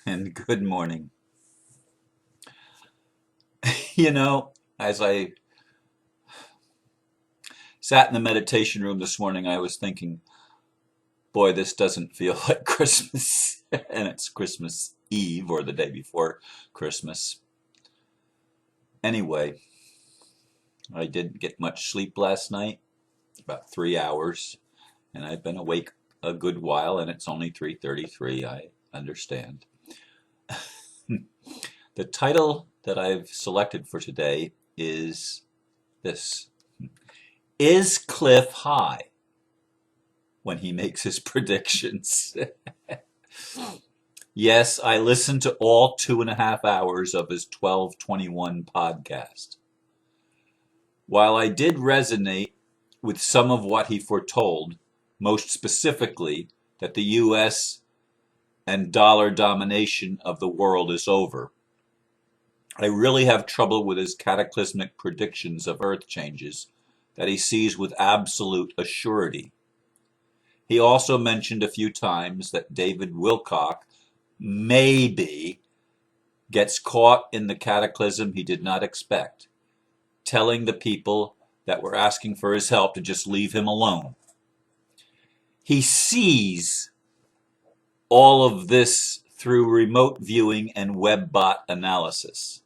and good morning. As I sat in the meditation room this morning, I was thinking, boy, this doesn't feel like Christmas. And it's Christmas Eve or the day before Christmas. Anyway, I didn't get much sleep last night, about 3 hours, and I've been awake a good while, and it's only 3:33, I understand. The title that I've selected for today is this: Is Clif high when he makes his predictions? Yes, I listened to all 2.5 hours of his 1221 podcast. While I did resonate with some of what he foretold, most specifically that the U.S. and dollar domination of the world is over, I really have trouble with his cataclysmic predictions of earth changes that he sees with absolute assurity. He also mentioned a few times that David Wilcock maybe gets caught in the cataclysm he did not expect, telling the people that were asking for his help to just leave him alone. He sees all of this through remote viewing and webbot analysis.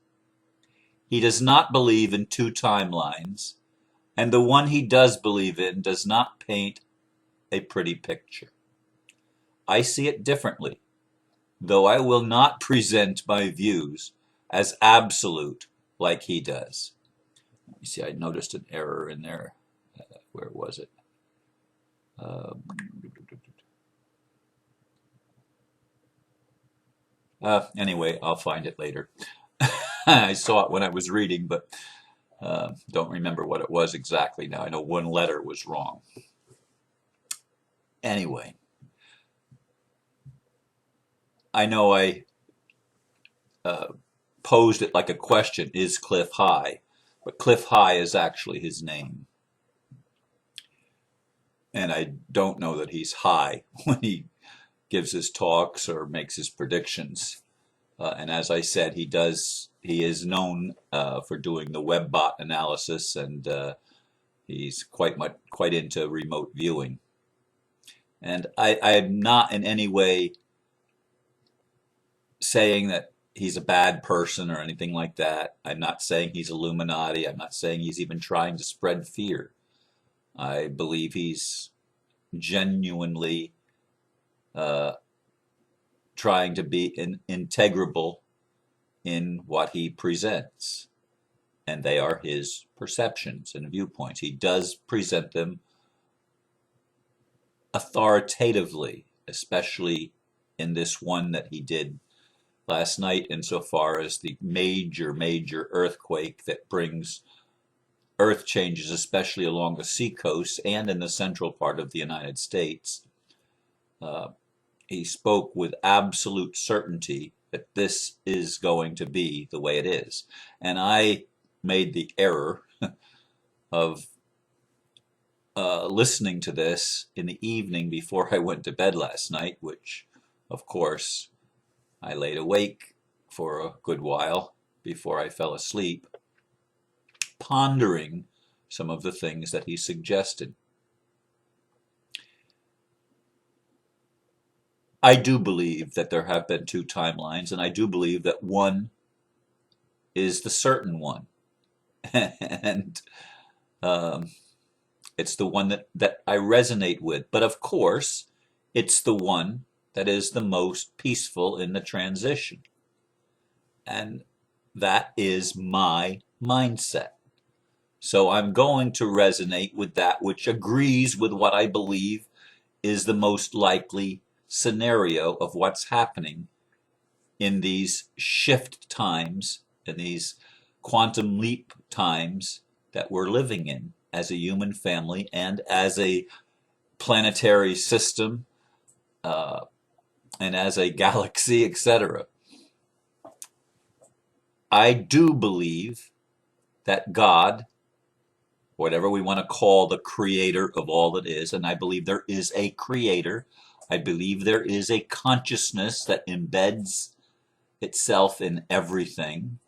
He does not believe in two timelines, and the one he does believe in does not paint a pretty picture. I see it differently, though I will not present my views as absolute like he does. Let me see, I noticed an error in there. Where was it? Anyway, I'll find it later. I saw it when I was reading, but don't remember what it was exactly now. I know one letter was wrong. Anyway, I know I posed it like a question, is Clif high? But Clif High is actually his name. And I don't know that he's high when he gives his talks or makes his predictions. And as I said, he is known for doing the webbot analysis, and he's quite into remote viewing. And I'm not in any way saying that he's a bad person or anything like that. I'm not saying he's Illuminati. I'm not saying he's even trying to spread fear. I believe he's genuinely trying to be integrable in what he presents. And they are his perceptions and viewpoints. He does present them authoritatively, especially in this one that he did last night, insofar as the major earthquake that brings earth changes, especially along the seacoast and in the central part of the United States. He spoke with absolute certainty that this is going to be the way it is. And I made the error of listening to this in the evening before I went to bed last night, which, of course, I laid awake for a good while before I fell asleep, pondering some of the things that he suggested. I do believe that there have been two timelines, and I do believe that one is the certain one. And it's the one that I resonate with. But of course, it's the one that is the most peaceful in the transition. And that is my mindset. So I'm going to resonate with that which agrees with what I believe is the most likely scenario of what's happening in these shift times, in these quantum leap times that we're living in as a human family and as a planetary system and as a galaxy, etc. I do believe that God, whatever we want to call the creator of all that is, and I believe there is a creator, I believe there is a consciousness that embeds itself in everything,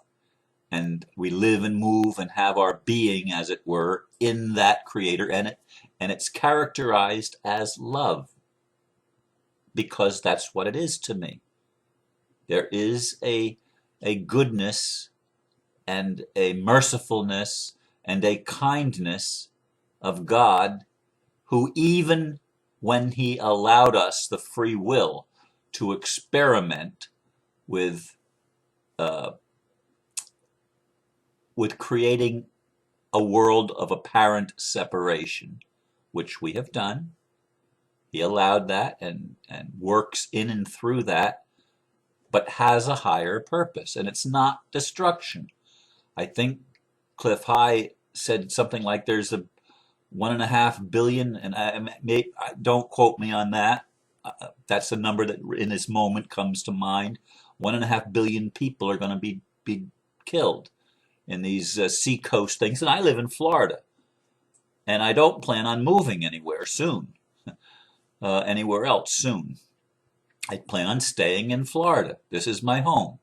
and we live and move and have our being, as it were, in that creator, and it's characterized as love, because that's what it is to me. There is a goodness and a mercifulness and a kindness of God, who, even when he allowed us the free will to experiment with creating a world of apparent separation, which we have done. He allowed that and works in and through that, but has a higher purpose, and it's not destruction. I think Clif High said something like there's a 1.5 billion, and don't quote me on that. That's a number that in this moment comes to mind. 1.5 billion people are going to be killed in these seacoast things, and I live in Florida, and I don't plan on moving anywhere soon, anywhere else soon. I plan on staying in Florida. This is my home,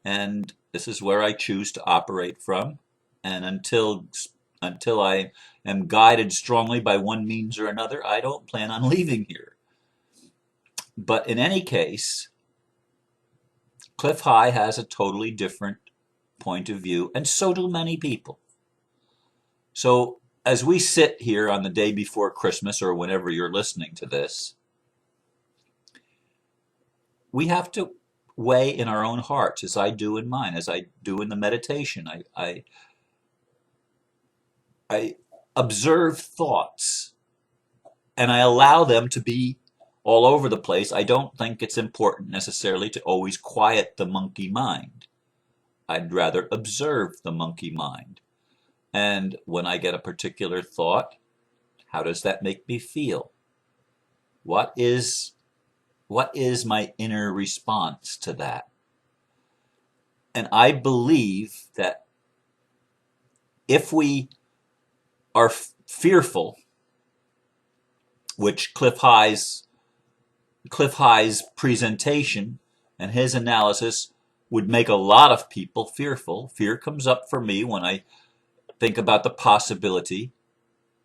and this is where I choose to operate from. And until I am guided strongly by one means or another, I don't plan on leaving here. But in any case, Clif High has a totally different point of view, and so do many people. So as we sit here on the day before Christmas, or whenever you're listening to this, we have to weigh in our own hearts, as I do in mine, as I do in the meditation. I observe thoughts, and I allow them to be all over the place. I don't think it's important necessarily to always quiet the monkey mind. I'd rather observe the monkey mind. And when I get a particular thought, how does that make me feel? What is my inner response to that? And I believe that if we are fearful, which Clif High's presentation and his analysis would make a lot of people fearful. Fear comes up for me when I think about the possibility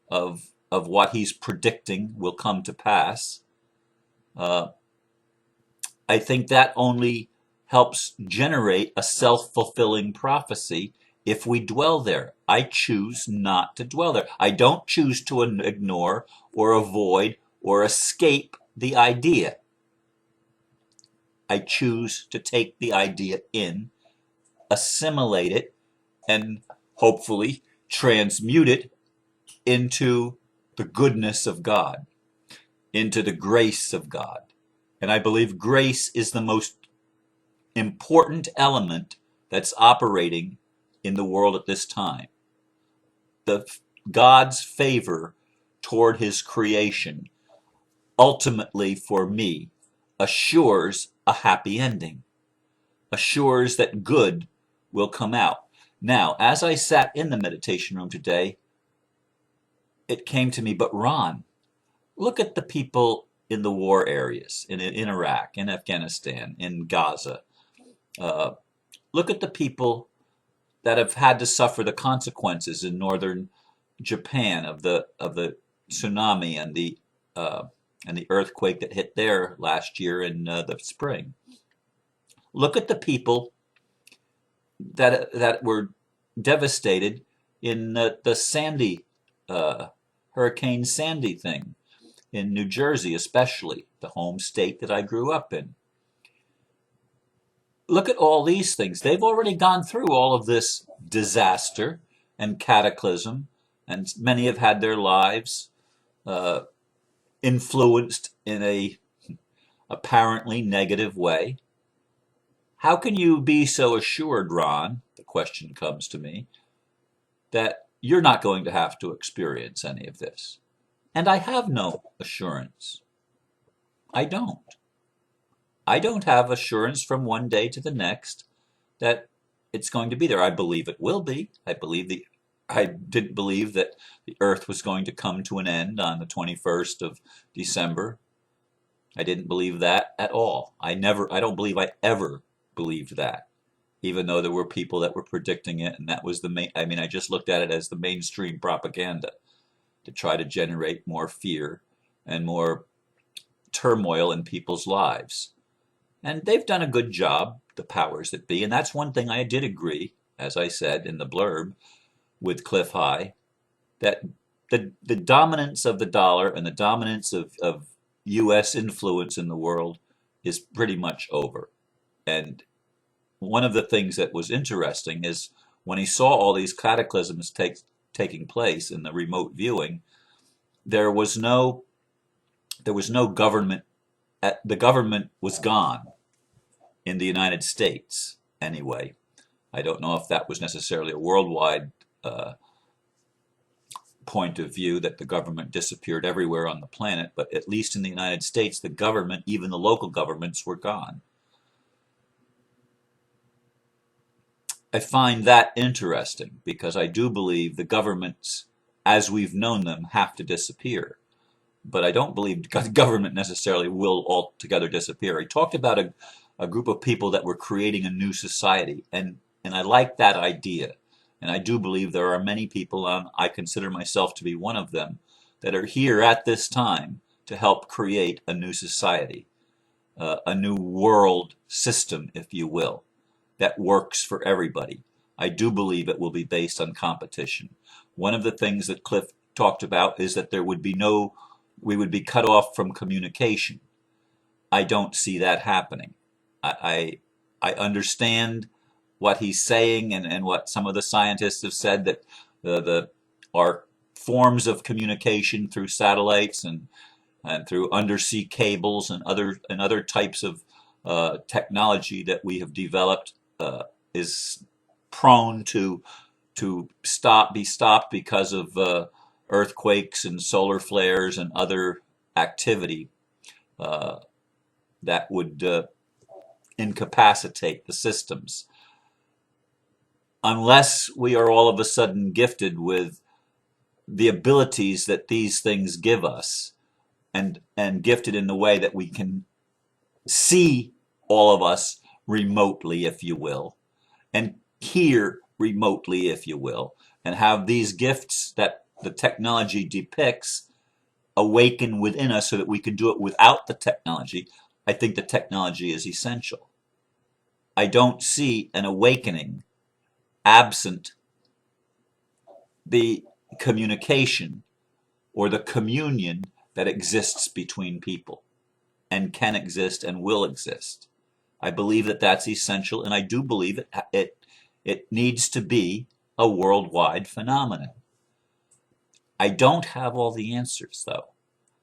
of what he's predicting will come to pass. I think that only helps generate a self-fulfilling prophecy if we dwell there. I choose not to dwell there. I don't choose to ignore or avoid or escape the idea. I choose to take the idea in, assimilate it, and hopefully transmute it into the goodness of God, into the grace of God. And I believe grace is the most important element that's operating in the world at this time. God's favor toward his creation ultimately, for me, assures a happy ending, assures that good will come out. Now, as I sat in the meditation room today, it came to me, but Ron, look at the people in the war areas, in Iraq, in Afghanistan, in Gaza. Look at the people that have had to suffer the consequences in northern Japan of the tsunami and the earthquake that hit there last year in the spring. Look at the people that were devastated in the Sandy, Hurricane Sandy thing in New Jersey, especially the home state that I grew up in. Look at all these things. They've already gone through all of this disaster and cataclysm, and many have had their lives influenced in a apparently negative way. How can you be so assured, Ron, the question comes to me, that you're not going to have to experience any of this? And I have no assurance. I don't. I don't have assurance from one day to the next that it's going to be there. I believe it will be. I didn't believe that the earth was going to come to an end on the 21st of December. I didn't believe that at all. I don't believe I ever believed that, even though there were people that were predicting it, and that was the main. I mean, I just looked at it as the mainstream propaganda to try to generate more fear and more turmoil in people's lives. And they've done a good job, the powers that be. And that's one thing I did agree, as I said in the blurb, with Clif High, that the dominance of the dollar and the dominance of U.S. influence in the world is pretty much over. And one of the things that was interesting is when he saw all these cataclysms taking place in the remote viewing, there was no government. The government was gone in the United States anyway. I don't know if that was necessarily a worldwide point of view, that the government disappeared everywhere on the planet, but at least in the United States, the government, even the local governments, were gone. I find that interesting because I do believe the governments, as we've known them, have to disappear. But I don't believe government necessarily will altogether disappear. He talked about a group of people that were creating a new society, and I like that idea. And I do believe there are many people, I consider myself to be one of them, that are here at this time to help create a new society, a new world system, if you will, that works for everybody. I do believe it will be based on competition. One of the things that Clif talked about is that we would be cut off from communication. I don't see that happening. I understand what he's saying and what some of the scientists have said, that our forms of communication through satellites and through undersea cables and other types of technology that we have developed is prone to be stopped because of earthquakes and solar flares and other activity that would incapacitate the systems. Unless we are all of a sudden gifted with the abilities that these things give us, and gifted in the way that we can see all of us remotely, if you will, and hear remotely, if you will, and have these gifts that the technology depicts awaken within us so that we can do it without the technology, I think the technology is essential. I don't see an awakening absent the communication or the communion that exists between people and can exist and will exist. I believe that that's essential, and I do believe it needs to be a worldwide phenomenon. I don't have all the answers, though.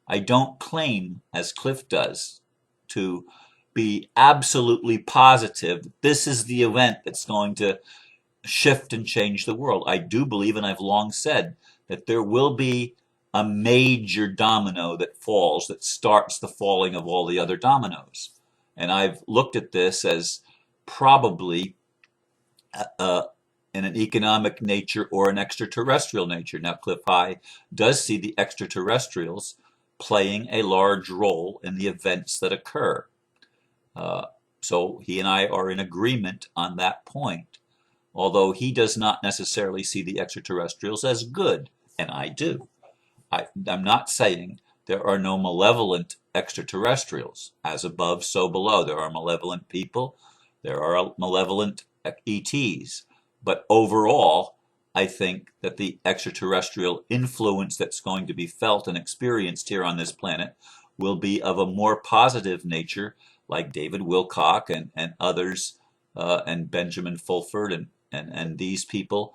I don't claim, as Clif does, to be absolutely positive that this is the event that's going to shift and change the world. I do believe, and I've long said, that there will be a major domino that falls, that starts the falling of all the other dominoes. And I've looked at this as probably in an economic nature or an extraterrestrial nature. Now, Clif High does see the extraterrestrials playing a large role in the events that occur. So he and I are in agreement on that point, although he does not necessarily see the extraterrestrials as good, and I do. I'm not saying there are no malevolent extraterrestrials. As above, so below. There are malevolent people. There are malevolent ETs. But overall, I think that the extraterrestrial influence that's going to be felt and experienced here on this planet will be of a more positive nature, like David Wilcock and others, and Benjamin Fulford and these people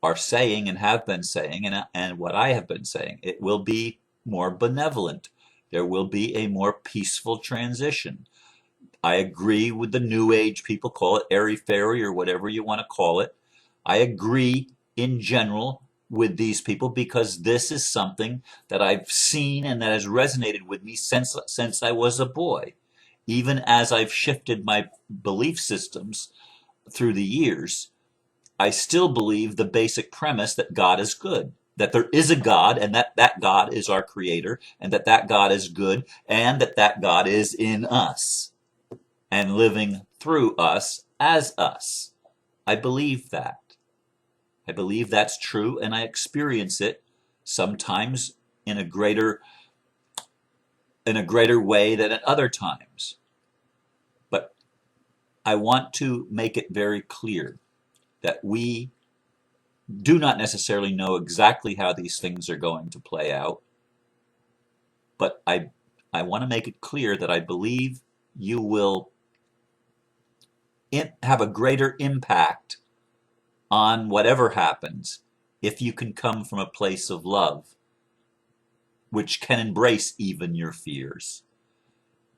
are saying and have been saying, and what I have been saying. It will be more benevolent. There will be a more peaceful transition. I agree with the New Age people, call it airy-fairy or whatever you want to call it. I agree in general with these people because this is something that I've seen and that has resonated with me since I was a boy. Even as I've shifted my belief systems through the years, I still believe the basic premise that God is good, that there is a God, and that God is our creator, and that God is good, and that God is in us and living through us as us. I believe that. I believe that's true, and I experience it sometimes in a greater way than at other times. But I want to make it very clear that we do not necessarily know exactly how these things are going to play out, but I want to make it clear that I believe you will have a greater impact on whatever happens if you can come from a place of love, which can embrace even your fears,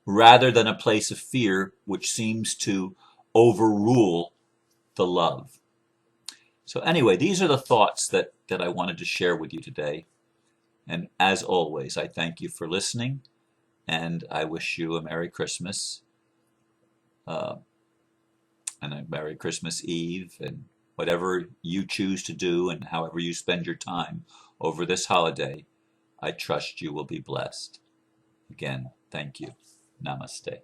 rather than a place of fear which seems to overrule the love. So anyway, these are the thoughts that I wanted to share with you today. And as always, I thank you for listening, and I wish you a Merry Christmas, and a Merry Christmas Eve, and whatever you choose to do and however you spend your time over this holiday, I trust you will be blessed. Again, thank you. Namaste.